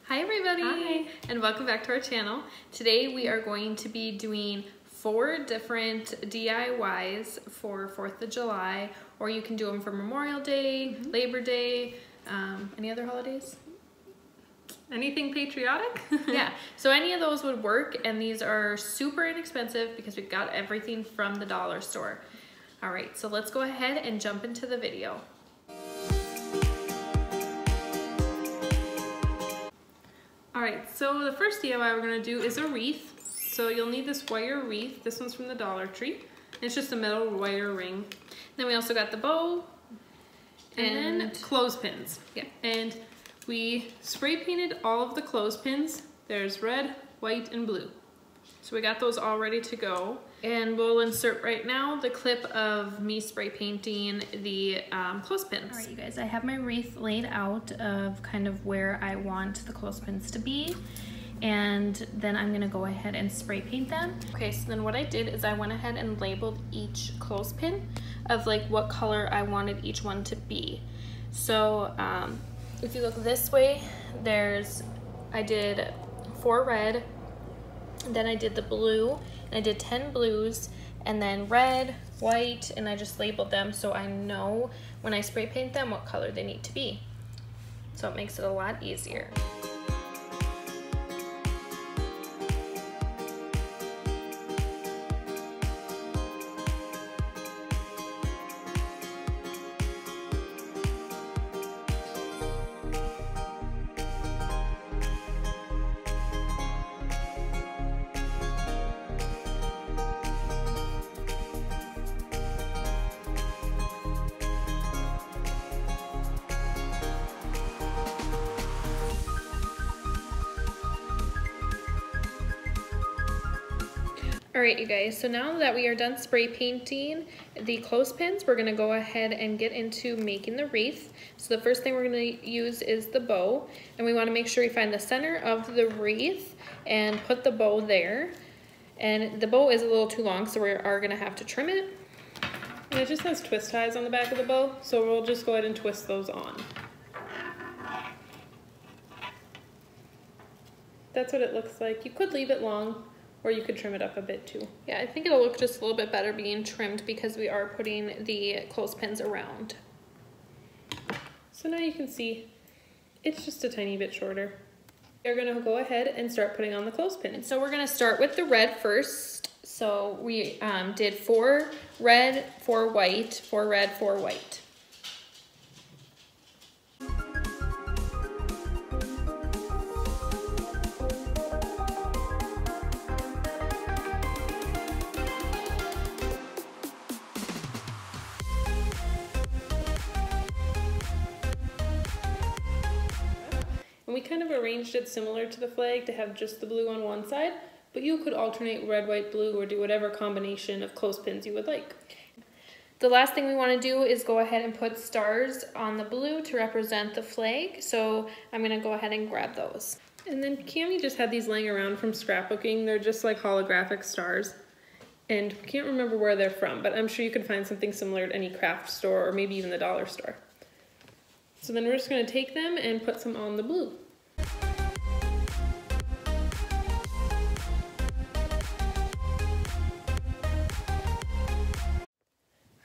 Hi everybody! Hi. And welcome back to our channel. Today we are going to be doing 4 different DIYs for 4th of July, or you can do them for Memorial Day, Labor Day, any other holidays? Anything patriotic? Yeah, so any of those would work, and these are super inexpensive because we got everything from the dollar store. All right, so let's go ahead and jump into the video. Alright, so the first DIY we're going to do is a wreath. So you'll need this wire wreath. This one's from the Dollar Tree. It's just a metal wire ring. Then we also got the bow. And then clothespins. Yeah. And we spray painted all of the clothespins. There's red, white, and blue. So we got those all ready to go. And we'll insert right now the clip of me spray painting the clothespins. All right, you guys, I have my wreath laid out of kind of where I want the clothespins to be. And then I'm gonna go ahead and spray paint them. Okay, so then what I did is I went ahead and labeled each clothespin of like what color I wanted each one to be. So if you look this way, I did 4 red, and then I did the blue, and I did 10 blues, and then red, white, and I just labeled them so I know when I spray paint them what color they need to be. So it makes it a lot easier. Alright you guys, so now that we are done spray painting the clothespins, we're going to go ahead and get into making the wreath. So the first thing we're going to use is the bow, and we want to make sure we find the center of the wreath and put the bow there. And the bow is a little too long, so we are going to have to trim it. And it just has twist ties on the back of the bow, so we'll just go ahead and twist those on. That's what it looks like. You could leave it long, or you could trim it up a bit too. Yeah, I think it'll look just a little bit better being trimmed because we are putting the clothespins around. So now you can see it's just a tiny bit shorter. You're gonna go ahead and start putting on the clothespins. So we're gonna start with the red first. So we did 4 red, 4 white, 4 red, 4 white. And we kind of arranged it similar to the flag to have just the blue on one side, but you could alternate red, white, blue, or do whatever combination of clothespins you would like. The last thing we want to do is go ahead and put stars on the blue to represent the flag. So I'm going to go ahead and grab those. And then Cami just had these laying around from scrapbooking. They're just like holographic stars. And can't remember where they're from, but I'm sure you could find something similar at any craft store or maybe even the dollar store. So then we're just going to take them and put some on the blue.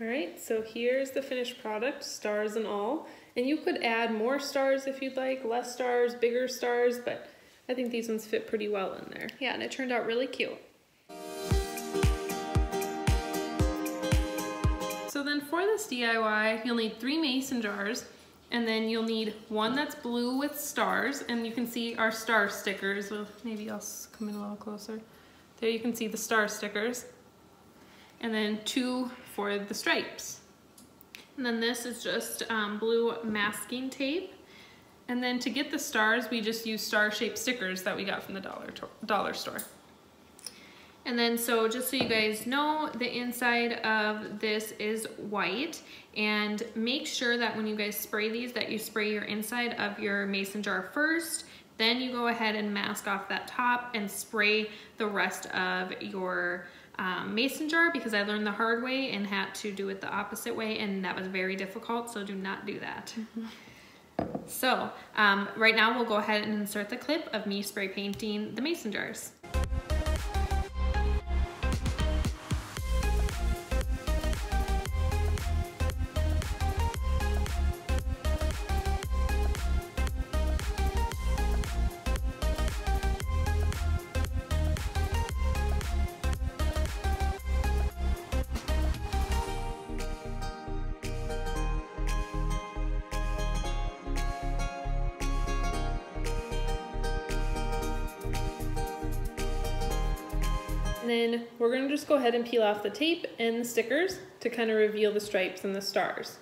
Alright, so here's the finished product, stars and all. And you could add more stars if you'd like, less stars, bigger stars, but I think these ones fit pretty well in there. Yeah, and it turned out really cute. So then for this DIY, you'll need 3 mason jars. And then you'll need 1 that's blue with stars, and you can see our star stickers. Well, maybe I'll come in a little closer. There you can see the star stickers. And then 2 for the stripes. And then this is just blue masking tape. And then to get the stars, we just use star-shaped stickers that we got from the dollar store. And then so just so you guys know, the inside of this is white, and make sure that when you guys spray these that you spray your inside of your mason jar first, then you go ahead and mask off that top and spray the rest of your mason jar, because I learned the hard way and had to do it the opposite way, and that was very difficult, so do not do that. So right now we'll go ahead and insert the clip of me spray painting the mason jars. And then we're going to just go ahead and peel off the tape and the stickers to kind of reveal the stripes and the stars.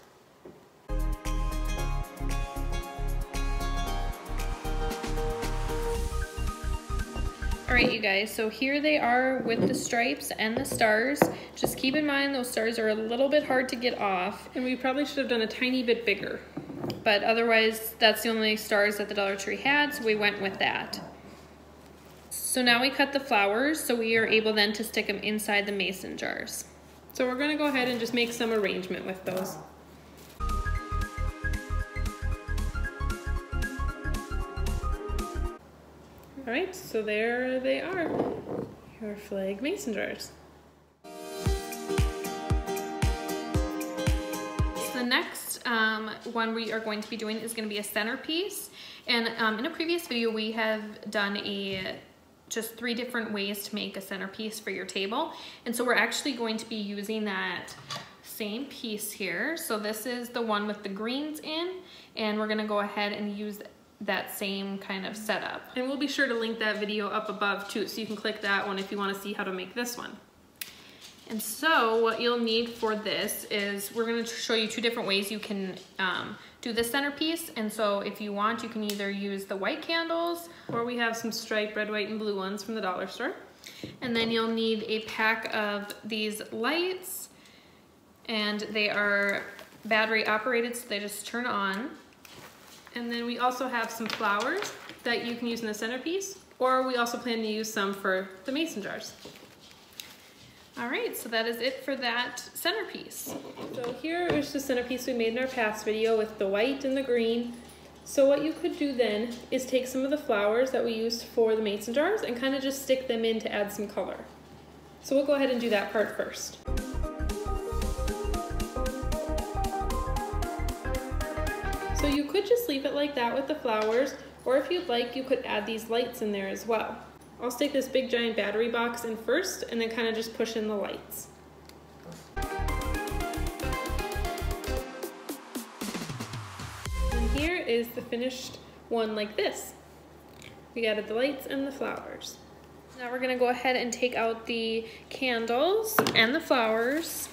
All right, you guys, so here they are with the stripes and the stars. Just keep in mind those stars are a little bit hard to get off. And we probably should have done a tiny bit bigger. But otherwise, that's the only stars that the Dollar Tree had, so we went with that. So now we cut the flowers, so we are able then to stick them inside the mason jars. So we're gonna go ahead and just make some arrangement with those. All right, so there they are, your flag mason jars. The next one we are going to be doing is going to be a centerpiece. And in a previous video, we have done just 3 different ways to make a centerpiece for your table. And so we're actually going to be using that same piece here. So this is the one with the greens in, and we're gonna go ahead and use that same kind of setup. And we'll be sure to link that video up above too, so you can click that one if you wanna see how to make this one. And so what you'll need for this is, we're gonna show you 2 different ways you can do this centerpiece. And so if you want, you can either use the white candles, or we have some striped red, white, and blue ones from the dollar store. And then you'll need a pack of these lights, and they are battery operated, so they just turn on. And then we also have some flowers that you can use in the centerpiece, or we also plan to use some for the mason jars. All right, so that is it for that centerpiece. So here is the centerpiece we made in our past video with the white and the green. So what you could do then is take some of the flowers that we used for the mason jars and kind of just stick them in to add some color. So we'll go ahead and do that part first. So you could just leave it like that with the flowers, or if you'd like, you could add these lights in there as well. I'll stick this big giant battery box in first and then kind of just push in the lights. And here is the finished one like this. We added the lights and the flowers. Now we're gonna go ahead and take out the candles and the flowers.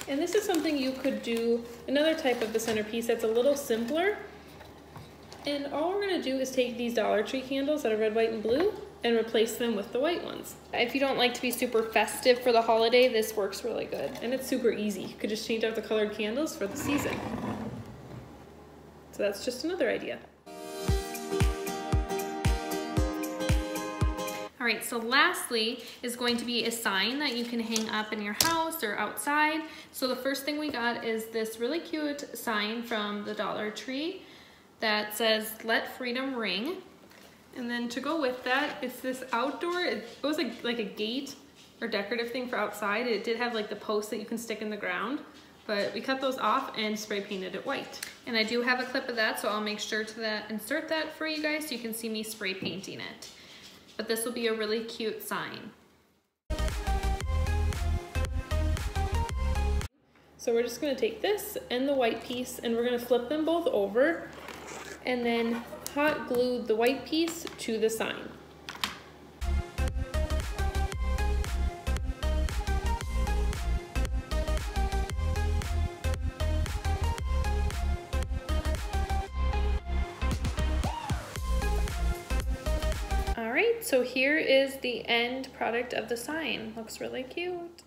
And this is something you could do, another type of the centerpiece that's a little simpler. And all we're gonna do is take these Dollar Tree candles that are red, white, and blue and replace them with the white ones. If you don't like to be super festive for the holiday, this works really good. And it's super easy. You could just change out the colored candles for the season. So that's just another idea. All right, so lastly is going to be a sign that you can hang up in your house or outside. So the first thing we got is this really cute sign from the Dollar Tree that says, "Let Freedom Ring." And then to go with that, it's this outdoor, it was like a gate or decorative thing for outside. It did have like the posts that you can stick in the ground, but we cut those off and spray painted it white. And I do have a clip of that, so I'll make sure to insert that for you guys so you can see me spray painting it. But this will be a really cute sign. So we're just gonna take this and the white piece and we're gonna flip them both over and then hot glue the white piece to the sign. All right, so here is the end product of the sign. Looks really cute.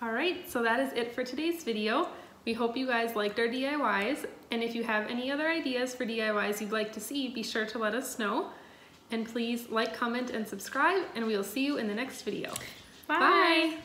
All right, so that is it for today's video. We hope you guys liked our DIYs, and if you have any other ideas for DIYs you'd like to see, be sure to let us know. And please like, comment, and subscribe, and we'll see you in the next video. Bye. Bye.